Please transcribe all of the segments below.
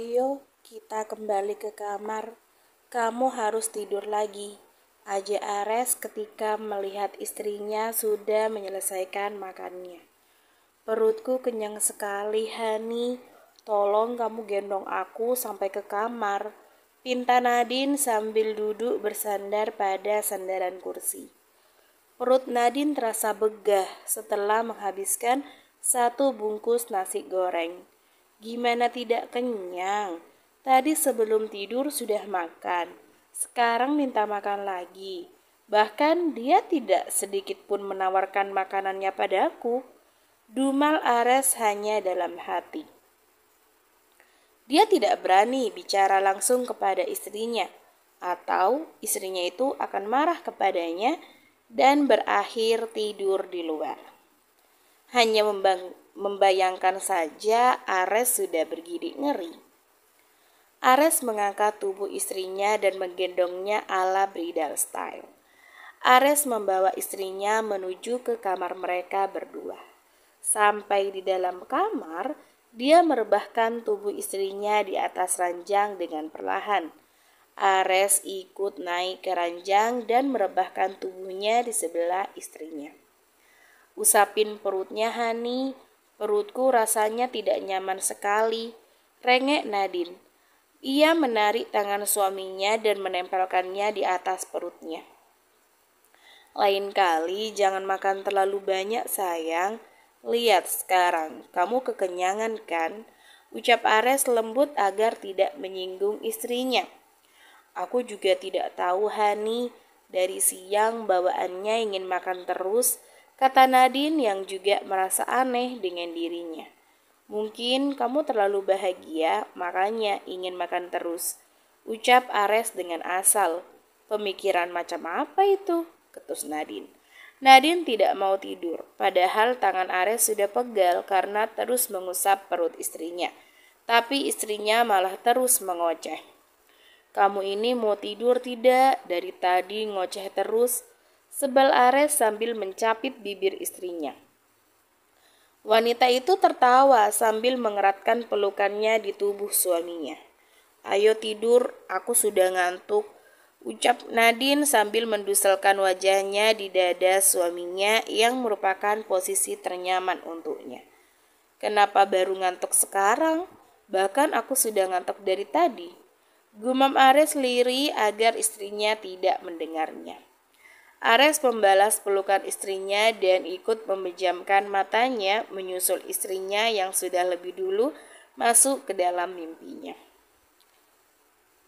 Ayo, kita kembali ke kamar. Kamu harus tidur lagi, ajak Ares ketika melihat istrinya sudah menyelesaikan makannya. Perutku kenyang sekali, Hani. Tolong kamu gendong aku sampai ke kamar, pinta Nadine sambil duduk bersandar pada sandaran kursi. Perut Nadine terasa begah setelah menghabiskan satu bungkus nasi goreng. Gimana tidak kenyang? Tadi sebelum tidur sudah makan, sekarang minta makan lagi. Bahkan dia tidak sedikit pun menawarkan makanannya padaku. Dumal Ares hanya dalam hati. Dia tidak berani bicara langsung kepada istrinya, atau istrinya itu akan marah kepadanya dan berakhir tidur di luar. Hanya membayangkan saja Ares sudah bergidik ngeri. Ares mengangkat tubuh istrinya dan menggendongnya ala bridal style. Ares membawa istrinya menuju ke kamar mereka berdua. Sampai di dalam kamar, dia merebahkan tubuh istrinya di atas ranjang dengan perlahan. Ares ikut naik ke ranjang dan merebahkan tubuhnya di sebelah istrinya. Usapin perutnya, Hani. Perutku rasanya tidak nyaman sekali, rengek Nadine. Ia menarik tangan suaminya dan menempelkannya di atas perutnya. Lain kali jangan makan terlalu banyak, sayang. Lihat sekarang, kamu kekenyangan kan? Ucap Ares lembut agar tidak menyinggung istrinya. Aku juga tidak tahu, Hani. Dari siang bawaannya ingin makan terus, kata Nadine yang juga merasa aneh dengan dirinya. Mungkin kamu terlalu bahagia, makanya ingin makan terus, ucap Ares dengan asal. Pemikiran macam apa itu? Ketus Nadine. Nadine tidak mau tidur, padahal tangan Ares sudah pegal karena terus mengusap perut istrinya. Tapi istrinya malah terus mengoceh. Kamu ini mau tidur tidak? Dari tadi ngoceh terus, sebal Ares sambil mencapit bibir istrinya. Wanita itu tertawa sambil mengeratkan pelukannya di tubuh suaminya. Ayo tidur, aku sudah ngantuk, ucap Nadine sambil menduselkan wajahnya di dada suaminya yang merupakan posisi ternyaman untuknya. Kenapa baru ngantuk sekarang? Bahkan aku sudah ngantuk dari tadi. Gumam Ares lirih agar istrinya tidak mendengarnya. Ares membalas pelukan istrinya dan ikut memejamkan matanya menyusul istrinya yang sudah lebih dulu masuk ke dalam mimpinya.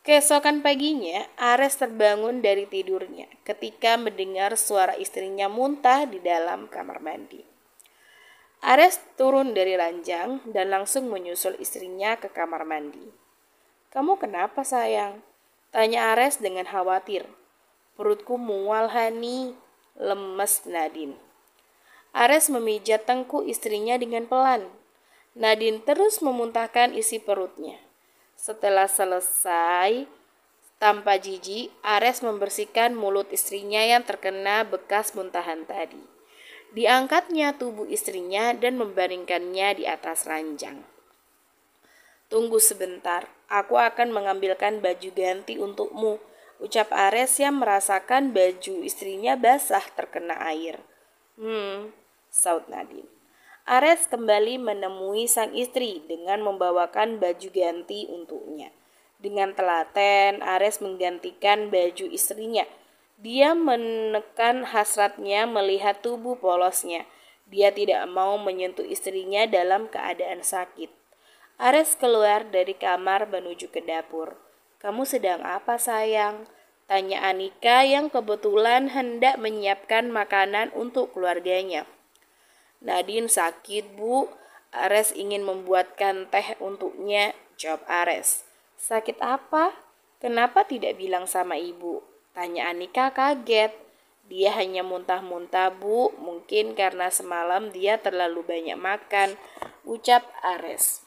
Keesokan paginya, Ares terbangun dari tidurnya ketika mendengar suara istrinya muntah di dalam kamar mandi. Ares turun dari ranjang dan langsung menyusul istrinya ke kamar mandi. Kamu kenapa, sayang? Tanya Ares dengan khawatir. Perutku mual, Hani, lemes Nadine. Ares memijat tengkuk istrinya dengan pelan. Nadine terus memuntahkan isi perutnya. Setelah selesai, tanpa jijik, Ares membersihkan mulut istrinya yang terkena bekas muntahan tadi. Diangkatnya tubuh istrinya dan membaringkannya di atas ranjang. Tunggu sebentar, aku akan mengambilkan baju ganti untukmu, ucap Ares yang merasakan baju istrinya basah terkena air. Saut Nadine. Ares kembali menemui sang istri dengan membawakan baju ganti untuknya. Dengan telaten, Ares menggantikan baju istrinya. Dia menekan hasratnya melihat tubuh polosnya. Dia tidak mau menyentuh istrinya dalam keadaan sakit. Ares keluar dari kamar menuju ke dapur. Kamu sedang apa, sayang? Tanya Anika yang kebetulan hendak menyiapkan makanan untuk keluarganya. Nadine sakit, Bu. Ares ingin membuatkan teh untuknya, jawab Ares. Sakit apa? Kenapa tidak bilang sama ibu? Tanya Anika kaget. Dia hanya muntah-muntah, Bu. Mungkin karena semalam dia terlalu banyak makan, ucap Ares.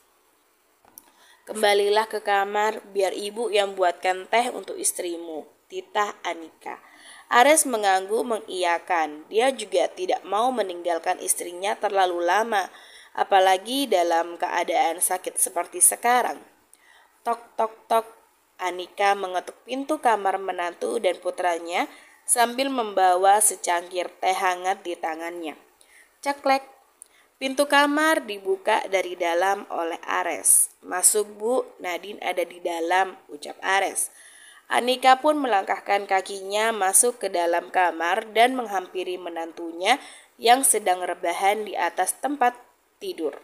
Kembalilah ke kamar, biar ibu yang buatkan teh untuk istrimu, titah Anika. Ares mengangguk mengiyakan. Dia juga tidak mau meninggalkan istrinya terlalu lama, apalagi dalam keadaan sakit seperti sekarang. Tok tok tok. Anika mengetuk pintu kamar menantu dan putranya sambil membawa secangkir teh hangat di tangannya. Ceklek. Pintu kamar dibuka dari dalam oleh Ares. "Masuk, Bu, Nadine ada di dalam," ucap Ares. Anika pun melangkahkan kakinya masuk ke dalam kamar dan menghampiri menantunya yang sedang rebahan di atas tempat tidur.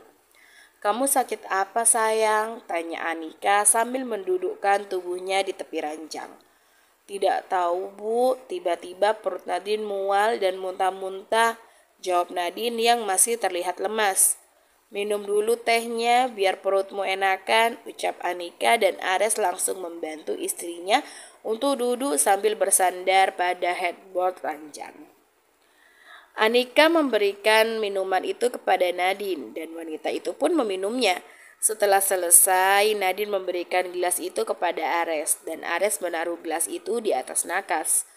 "Kamu sakit apa, sayang?" tanya Anika sambil mendudukkan tubuhnya di tepi ranjang. "Tidak tahu, Bu, tiba-tiba perut Nadine mual dan muntah-muntah," jawab Nadine yang masih terlihat lemas. "Minum dulu tehnya biar perutmu enakan," ucap Anika dan Ares langsung membantu istrinya untuk duduk sambil bersandar pada headboard ranjang. Anika memberikan minuman itu kepada Nadine dan wanita itu pun meminumnya. Setelah selesai, Nadine memberikan gelas itu kepada Ares dan Ares menaruh gelas itu di atas nakas.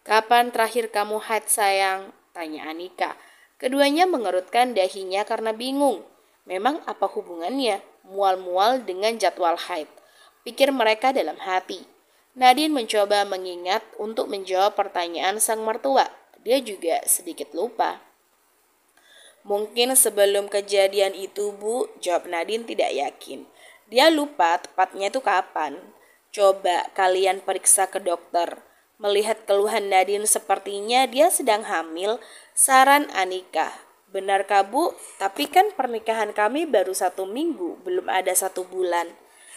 "Kapan terakhir kamu haid, sayang?" tanya Anika. Keduanya mengerutkan dahinya karena bingung. Memang apa hubungannya mual-mual dengan jadwal haid? Pikir mereka dalam hati. Nadine mencoba mengingat untuk menjawab pertanyaan sang mertua. Dia juga sedikit lupa. "Mungkin sebelum kejadian itu, Bu," jawab Nadine tidak yakin. Dia lupa tepatnya itu kapan. "Coba kalian periksa ke dokter." Melihat keluhan Nadine sepertinya dia sedang hamil, saran Anika. "Benarkah, Bu? Tapi kan pernikahan kami baru 1 minggu, belum ada 1 bulan."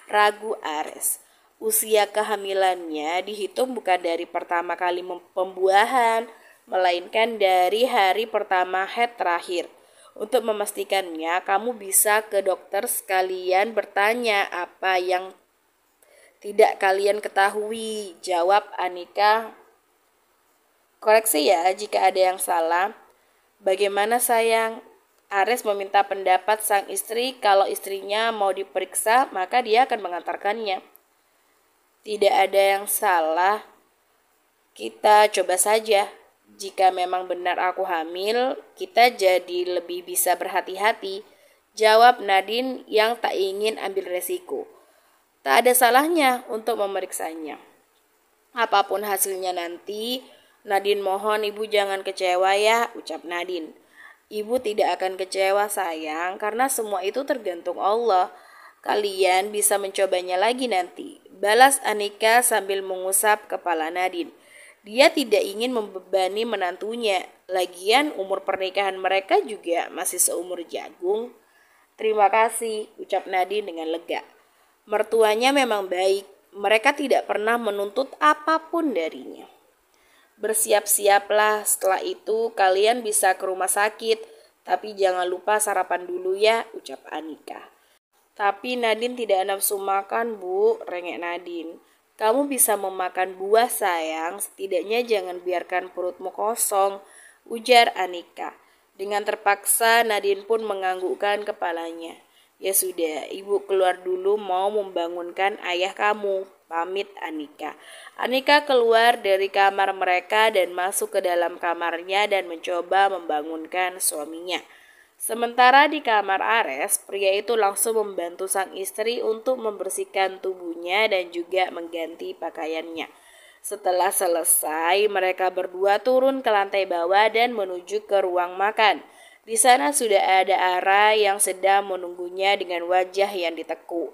Ragu Ares. Usia kehamilannya dihitung bukan dari pertama kali pembuahan, melainkan dari hari pertama haid terakhir. Untuk memastikannya, kamu bisa ke dokter sekalian bertanya apa yang tidak kalian ketahui, jawab Anika. "Koreksi ya jika ada yang salah." "Bagaimana, sayang?" Ares meminta pendapat sang istri. Kalau istrinya mau diperiksa, maka dia akan mengantarkannya. "Tidak ada yang salah. Kita coba saja. Jika memang benar aku hamil, kita jadi lebih bisa berhati-hati," jawab Nadine yang tak ingin ambil resiko. "Tak ada salahnya untuk memeriksanya. Apapun hasilnya nanti, Nadine mohon ibu jangan kecewa ya," ucap Nadine. "Ibu tidak akan kecewa, sayang, karena semua itu tergantung Allah. Kalian bisa mencobanya lagi nanti," balas Anika sambil mengusap kepala Nadine. Dia tidak ingin membebani menantunya. Lagian umur pernikahan mereka juga masih seumur jagung. "Terima kasih," ucap Nadine dengan lega. Mertuanya memang baik. Mereka tidak pernah menuntut apapun darinya. "Bersiap-siaplah, setelah itu kalian bisa ke rumah sakit. Tapi jangan lupa sarapan dulu ya," ucap Anika. "Tapi Nadine tidak nafsu makan, Bu," rengek Nadine. "Kamu bisa memakan buah, sayang. Setidaknya jangan biarkan perutmu kosong," ujar Anika. Dengan terpaksa Nadine pun menganggukkan kepalanya. "Ya sudah, ibu keluar dulu mau membangunkan ayah kamu," pamit Anika. Anika keluar dari kamar mereka dan masuk ke dalam kamarnya dan mencoba membangunkan suaminya. Sementara di kamar Ares, pria itu langsung membantu sang istri untuk membersihkan tubuhnya dan juga mengganti pakaiannya. Setelah selesai, mereka berdua turun ke lantai bawah dan menuju ke ruang makan. Di sana sudah ada Ara yang sedang menunggunya dengan wajah yang ditekuk.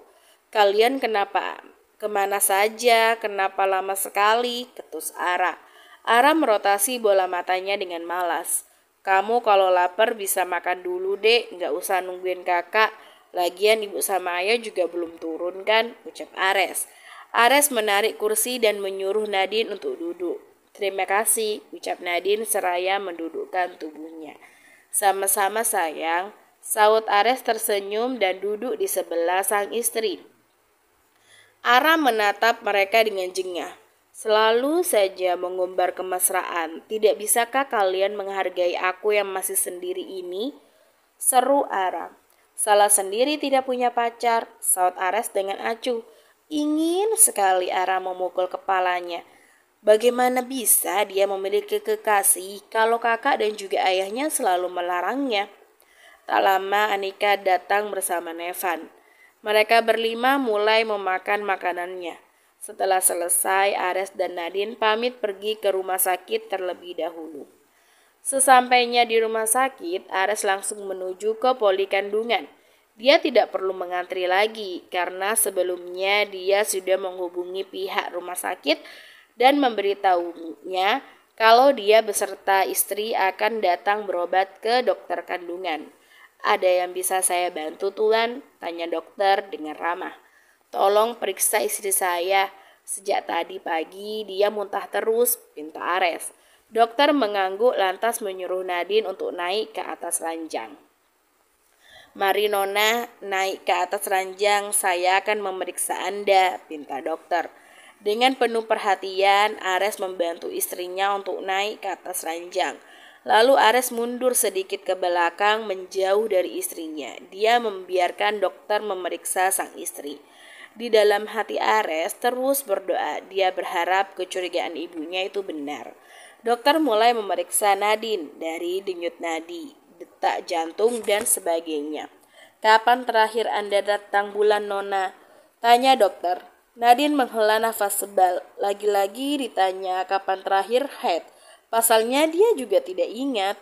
"Kalian kenapa? Kemana saja? Kenapa lama sekali?" ketus Ara. Ara merotasi bola matanya dengan malas. "Kamu kalau lapar bisa makan dulu, Dek. Nggak usah nungguin kakak. Lagian ibu sama ayah juga belum turun kan?" ucap Ares. Ares menarik kursi dan menyuruh Nadine untuk duduk. "Terima kasih," ucap Nadine seraya mendudukkan tubuhnya. "Sama-sama, sayang," saut Ares tersenyum dan duduk di sebelah sang istri. Ara menatap mereka dengan jengah. "Selalu saja mengumbar kemesraan. Tidak bisakah kalian menghargai aku yang masih sendiri ini?" seru Ara. "Salah sendiri tidak punya pacar," saut Ares dengan acuh. Ingin sekali Ara memukul kepalanya. Bagaimana bisa dia memiliki kekasih kalau kakak dan juga ayahnya selalu melarangnya? Tak lama Anika datang bersama Nevan. Mereka berlima mulai memakan makanannya. Setelah selesai, Ares dan Nadine pamit pergi ke rumah sakit terlebih dahulu. Sesampainya di rumah sakit, Ares langsung menuju ke poli kandungan. Dia tidak perlu mengantri lagi karena sebelumnya dia sudah menghubungi pihak rumah sakit dan memberitahunya kalau dia beserta istri akan datang berobat ke dokter kandungan. "Ada yang bisa saya bantu, Tuan?" tanya dokter dengan ramah. "Tolong periksa istri saya. Sejak tadi pagi dia muntah terus," pinta Ares. Dokter mengangguk lantas menyuruh Nadine untuk naik ke atas ranjang. "Mari Nona, naik ke atas ranjang, saya akan memeriksa Anda," pinta dokter. Dengan penuh perhatian, Ares membantu istrinya untuk naik ke atas ranjang. Lalu Ares mundur sedikit ke belakang menjauh dari istrinya. Dia membiarkan dokter memeriksa sang istri. Di dalam hati Ares terus berdoa. Dia berharap kecurigaan ibunya itu benar. Dokter mulai memeriksa Nadine dari denyut nadi, detak jantung, dan sebagainya. "Kapan terakhir Anda datang bulan, Nona?" tanya dokter. Nadine menghela nafas sebal. Lagi-lagi ditanya kapan terakhir haid. Pasalnya dia juga tidak ingat.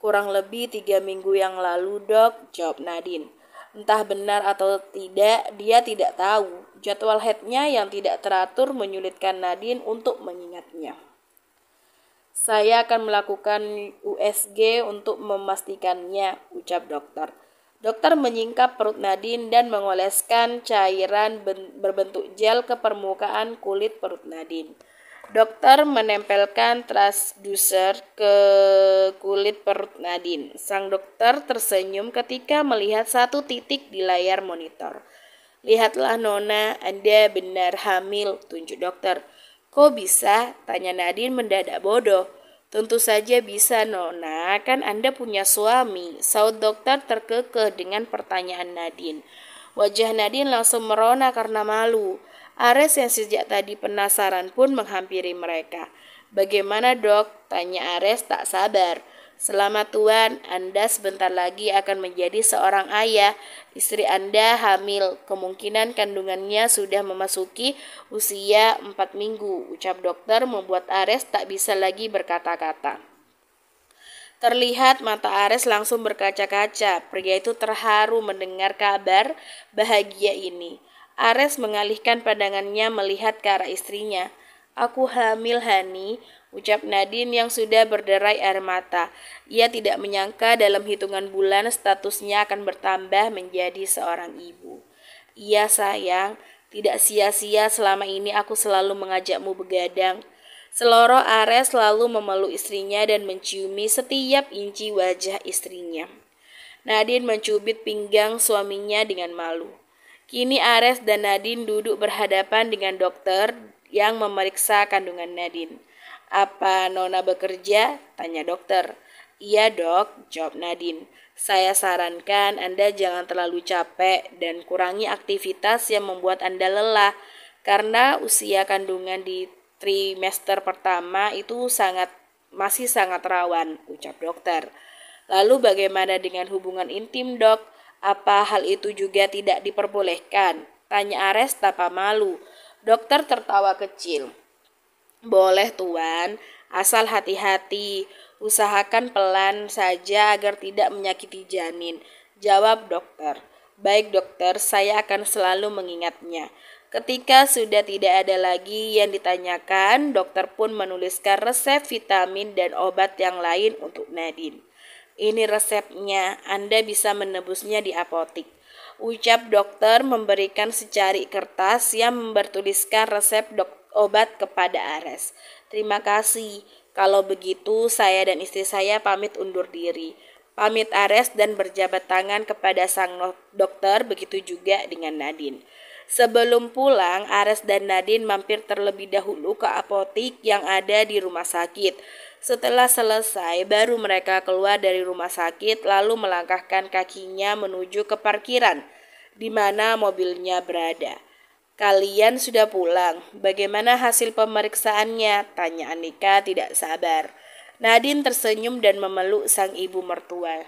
"Kurang lebih 3 minggu yang lalu, Dok," jawab Nadine. Entah benar atau tidak, dia tidak tahu. Jadwal haidnya yang tidak teratur menyulitkan Nadine untuk mengingatnya. "Saya akan melakukan USG untuk memastikannya," ucap dokter. Dokter menyingkap perut Nadine dan mengoleskan cairan berbentuk gel ke permukaan kulit perut Nadine. Dokter menempelkan transducer ke kulit perut Nadine. Sang dokter tersenyum ketika melihat satu titik di layar monitor. "Lihatlah Nona, Anda benar hamil," tunjuk dokter. "Kok bisa?" tanya Nadine mendadak bodoh. "Tentu saja bisa Nona, kan Anda punya suami," saut dokter terkekeh dengan pertanyaan Nadine. Wajah Nadine langsung merona karena malu. Ares yang sejak tadi penasaran pun menghampiri mereka. "Bagaimana, Dok?" tanya Ares tak sabar. "Selamat Tuan, Anda sebentar lagi akan menjadi seorang ayah. Istri Anda hamil, kemungkinan kandungannya sudah memasuki usia 4 minggu, ucap dokter membuat Ares tak bisa lagi berkata-kata. Terlihat mata Ares langsung berkaca-kaca. Pria itu terharu mendengar kabar bahagia ini. Ares mengalihkan pandangannya melihat ke arah istrinya. "Aku hamil, Hani," ucap Nadine yang sudah berderai air mata. Ia tidak menyangka dalam hitungan bulan statusnya akan bertambah menjadi seorang ibu. "Iya sayang, tidak sia-sia selama ini aku selalu mengajakmu begadang." Seloroh Ares selalu memeluk istrinya dan menciumi setiap inci wajah istrinya. Nadine mencubit pinggang suaminya dengan malu. Kini Ares dan Nadine duduk berhadapan dengan dokter yang memeriksa kandungan Nadine. "Apa Nona bekerja?" tanya dokter. "Iya Dok," jawab Nadine. "Saya sarankan Anda jangan terlalu capek dan kurangi aktivitas yang membuat Anda lelah. Karena usia kandungan di trimester pertama itu masih sangat rawan," ucap dokter. "Lalu bagaimana dengan hubungan intim, Dok? Apa hal itu juga tidak diperbolehkan?" tanya Ares tanpa malu. Dokter tertawa kecil. "Boleh Tuan, asal hati-hati. Usahakan pelan saja agar tidak menyakiti janin," jawab dokter. "Baik dokter, saya akan selalu mengingatnya." Ketika sudah tidak ada lagi yang ditanyakan, dokter pun menuliskan resep vitamin dan obat yang lain untuk Nadine. "Ini resepnya, Anda bisa menebusnya di apotik," ucap dokter memberikan secari kertas yang bertuliskan resep obat kepada Ares. "Terima kasih. Kalau begitu saya dan istri saya pamit undur diri," pamit Ares dan berjabat tangan kepada sang dokter, begitu juga dengan Nadine. Sebelum pulang, Ares dan Nadine mampir terlebih dahulu ke apotik yang ada di rumah sakit. Setelah selesai, baru mereka keluar dari rumah sakit lalu melangkahkan kakinya menuju ke parkiran di mana mobilnya berada. "Kalian sudah pulang. Bagaimana hasil pemeriksaannya?" tanya Anika tidak sabar. Nadine tersenyum dan memeluk sang ibu mertua.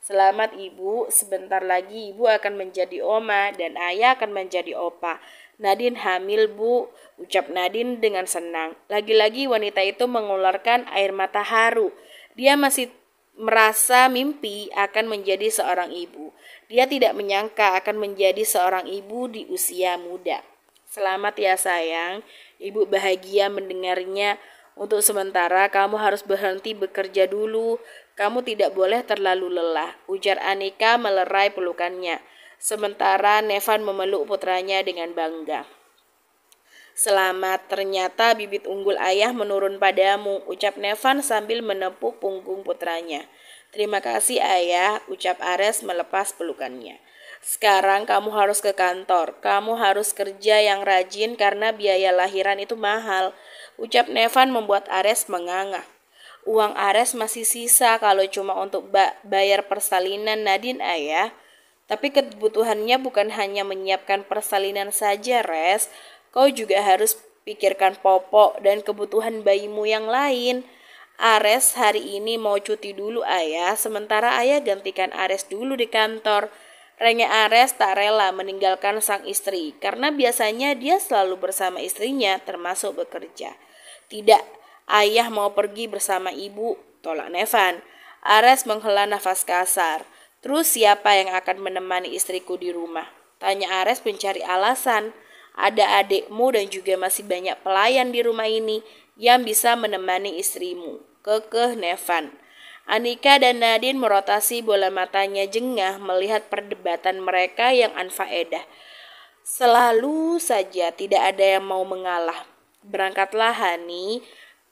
Selamat ibu, sebentar lagi ibu akan menjadi oma dan ayah akan menjadi opa. Nadine hamil bu, ucap Nadine dengan senang. Lagi-lagi wanita itu mengeluarkan air mata haru. Dia masih merasa mimpi akan menjadi seorang ibu. Dia tidak menyangka akan menjadi seorang ibu di usia muda. Selamat ya sayang, ibu bahagia mendengarnya. Untuk sementara kamu harus berhenti bekerja dulu. Kamu tidak boleh terlalu lelah, ujar Anika melerai pelukannya. Sementara Nevan memeluk putranya dengan bangga. Selamat, ternyata bibit unggul ayah menurun padamu, ucap Nevan sambil menepuk punggung putranya. Terima kasih ayah, ucap Ares melepas pelukannya. Sekarang kamu harus ke kantor, kamu harus kerja yang rajin karena biaya lahiran itu mahal, ucap Nevan membuat Ares menganga. Uang Ares masih sisa kalau cuma untuk bayar persalinan Nadine ayah. Tapi kebutuhannya bukan hanya menyiapkan persalinan saja, Res. Kau juga harus pikirkan popok dan kebutuhan bayimu yang lain. Ares hari ini mau cuti dulu ayah, sementara ayah gantikan Ares dulu di kantor. Renge Ares tak rela meninggalkan sang istri, karena biasanya dia selalu bersama istrinya termasuk bekerja. Tidak, ayah mau pergi bersama ibu, tolak Nevan. Ares menghela nafas kasar. Terus siapa yang akan menemani istriku di rumah? Tanya Ares mencari alasan. Ada adikmu dan juga masih banyak pelayan di rumah ini yang bisa menemani istrimu, kekeh Nevan. Anika dan Nadine merotasi bola matanya jengah melihat perdebatan mereka yang anfaedah. Selalu saja tidak ada yang mau mengalah. Berangkatlah Hani,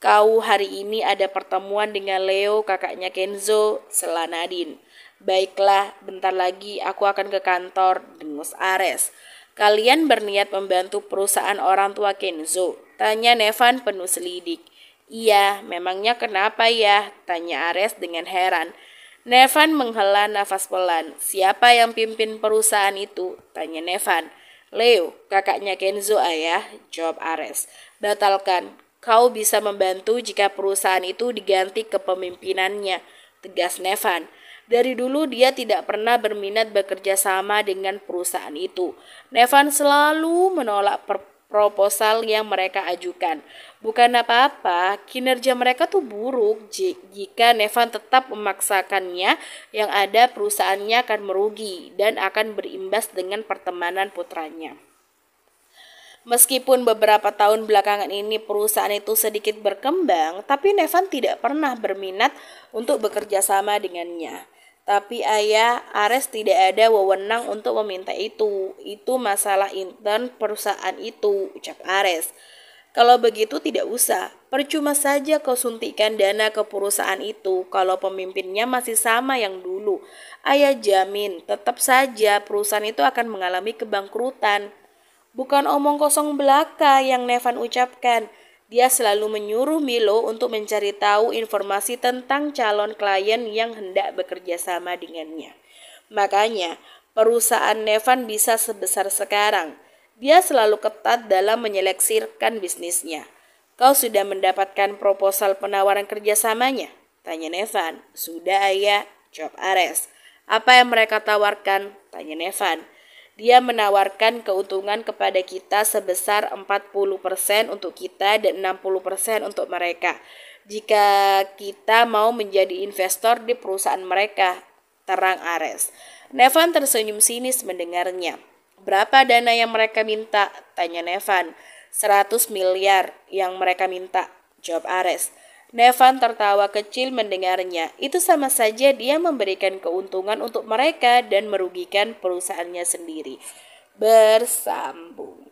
kau hari ini ada pertemuan dengan Leo, kakaknya Kenzo, sela Nadine. Baiklah, bentar lagi aku akan ke kantor, dengus Ares. Kalian berniat membantu perusahaan orang tua Kenzo? Tanya Nevan penuh selidik. Iya, memangnya kenapa ya? Tanya Ares dengan heran. Nevan menghela nafas pelan. Siapa yang pimpin perusahaan itu? Tanya Nevan. Leo, kakaknya Kenzo ayah, jawab Ares. Batalkan, kau bisa membantu jika perusahaan itu diganti kepemimpinannya, tegas Nevan. Dari dulu dia tidak pernah berminat bekerja sama dengan perusahaan itu. Nevan selalu menolak proposal yang mereka ajukan. Bukan apa-apa, kinerja mereka tuh buruk. Jika Nevan tetap memaksakannya, yang ada perusahaannya akan merugi dan akan berimbas dengan pertemanan putranya. Meskipun beberapa tahun belakangan ini perusahaan itu sedikit berkembang, tapi Nevan tidak pernah berminat untuk bekerja sama dengannya. Tapi ayah, Ares tidak ada wewenang untuk meminta itu. Itu masalah intern perusahaan itu, ucap Ares. Kalau begitu tidak usah, percuma saja kau suntikan dana ke perusahaan itu kalau pemimpinnya masih sama yang dulu. Ayah jamin, tetap saja perusahaan itu akan mengalami kebangkrutan. Bukan omong kosong belaka yang Nevan ucapkan. Dia selalu menyuruh Milo untuk mencari tahu informasi tentang calon klien yang hendak bekerja sama dengannya. Makanya, perusahaan Nevan bisa sebesar sekarang. Dia selalu ketat dalam menyeleksikan bisnisnya. Kau sudah mendapatkan proposal penawaran kerjasamanya? Tanya Nevan. Sudah ayah, jawab Ares. Apa yang mereka tawarkan? Tanya Nevan. Dia menawarkan keuntungan kepada kita sebesar 40% untuk kita dan 60% untuk mereka. Jika kita mau menjadi investor di perusahaan mereka, terang Ares. Nevan tersenyum sinis mendengarnya. Berapa dana yang mereka minta? Tanya Nevan. 100 miliar yang mereka minta, jawab Ares. Nevan tertawa kecil mendengarnya. Itu sama saja dia memberikan keuntungan untuk mereka dan merugikan perusahaannya sendiri. Bersambung.